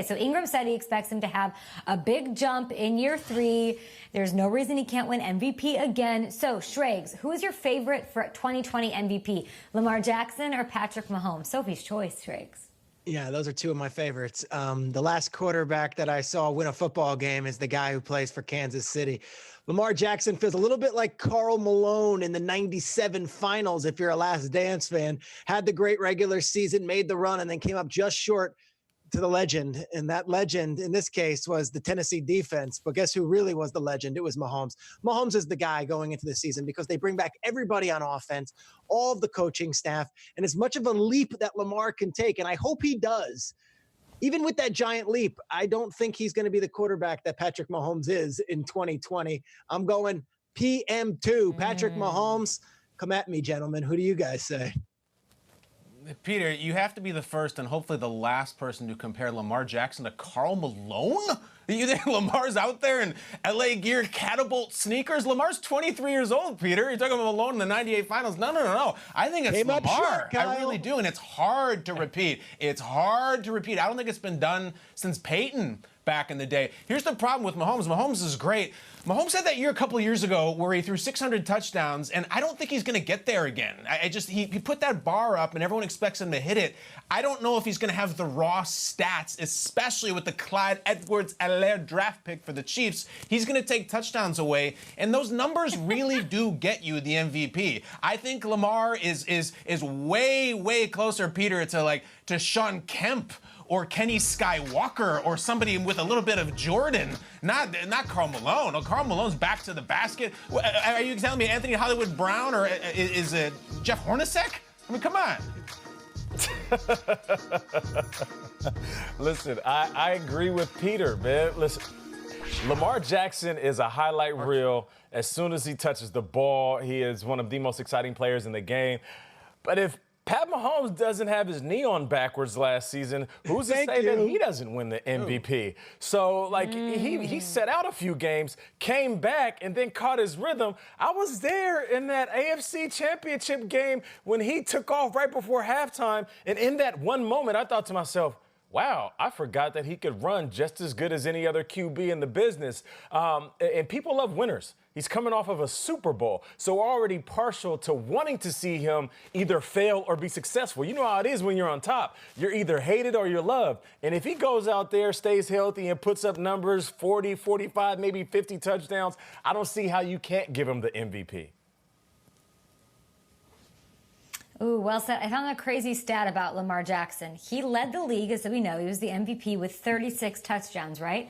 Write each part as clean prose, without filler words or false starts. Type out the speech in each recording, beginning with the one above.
So Ingram said he expects him to have a big jump in year 3. There's no reason he can't win MVP again. So, Schrags, who is your favorite for 2020 MVP? Lamar Jackson or Patrick Mahomes? Sophie's choice, Schrags. Yeah, those are two of my favorites. The last quarterback that I saw win a football game is the guy who plays for Kansas City. Lamar Jackson feels a little bit like Karl Malone in the 97 finals, if you're a Last Dance fan. Had the great regular season, made the run, and then came up just short to the legend. And that legend in this case was the Tennessee defense. But guess who really was the legend? It was Mahomes. Mahomes is the guy going into the season because they bring back everybody on offense, all of the coaching staff, and as much of a leap that Lamar can take. And I hope he does. Even with that giant leap, I don't think he's going to be the quarterback that Patrick Mahomes is in 2020. I'm going PM2, Patrick Mahomes. Come at me, gentlemen. Who do you guys say? Peter, you have to be the first and hopefully the last person to compare Lamar Jackson to Karl Malone? You think Lamar's out there in LA Gear Catapult sneakers? Lamar's 23 years old, Peter. You're talking about Malone in the 98 finals. No. I think it's Came up Lamar. short, Kyle. I really do, and it's hard to repeat. It's hard to repeat. I don't think it's been done since Peyton back in the day. Here's the problem with Mahomes. Mahomes is great. Mahomes had that year a couple of years ago where he threw 600 touchdowns, and I don't think he's going to get there again. He put that bar up, and everyone expects him to hit it. I don't know if he's going to have the raw stats, especially with the Clyde Edwards-Helaire draft pick for the Chiefs. He's going to take touchdowns away, and those numbers really do get you the MVP. I think Lamar is way closer, Peter, to Sean Kemp or Kenny Skywalker or somebody with a little bit of Jordan, not Karl Malone. Oh, Karl Malone's back to the basket. Are you telling me Anthony Hollywood Brown or is it Jeff Hornacek? I mean, come on. Listen, I agree with Peter, man. Listen, Lamar Jackson is a highlight reel. As soon as he touches the ball, he is one of the most exciting players in the game. But if Pat Mahomes doesn't have his knee on backwards last season, who's to say that he doesn't win the MVP? So, he set out a few games, came back, and then caught his rhythm. I was there in that AFC Championship game when he took off right before halftime, and in that one moment, I thought to myself, wow, I forgot that he could run just as good as any other QB in the business. And people love winners. He's coming off of a Super Bowl, so already partial to wanting to see him either fail or be successful. You know how it is when you're on top. You're either hated or you're loved. And if he goes out there, stays healthy, and puts up numbers, 40, 45, maybe 50 touchdowns, I don't see how you can't give him the MVP. Ooh, well said. I found a crazy stat about Lamar Jackson. He led the league, as we know. He was the MVP with 36 touchdowns, right?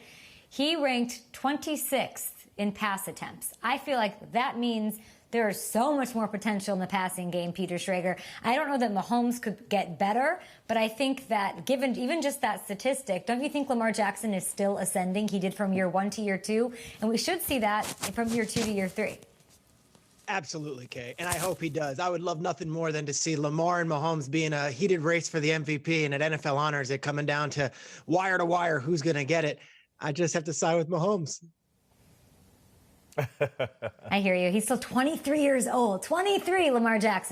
He ranked 26th in pass attempts. I feel like that means there is so much more potential in the passing game, Peter Schrager. I don't know that Mahomes could get better, but I think that given even just that statistic, don't you think Lamar Jackson is still ascending? He did from year 1 to year 2, and we should see that from year 2 to year 3. Absolutely, Kay. And I hope he does. I would love nothing more than to see Lamar and Mahomes be in a heated race for the MVP, and at NFL Honors, it coming down to wire, who's going to get it. I just have to side with Mahomes. I hear you. He's still 23 years old. 23, Lamar Jackson.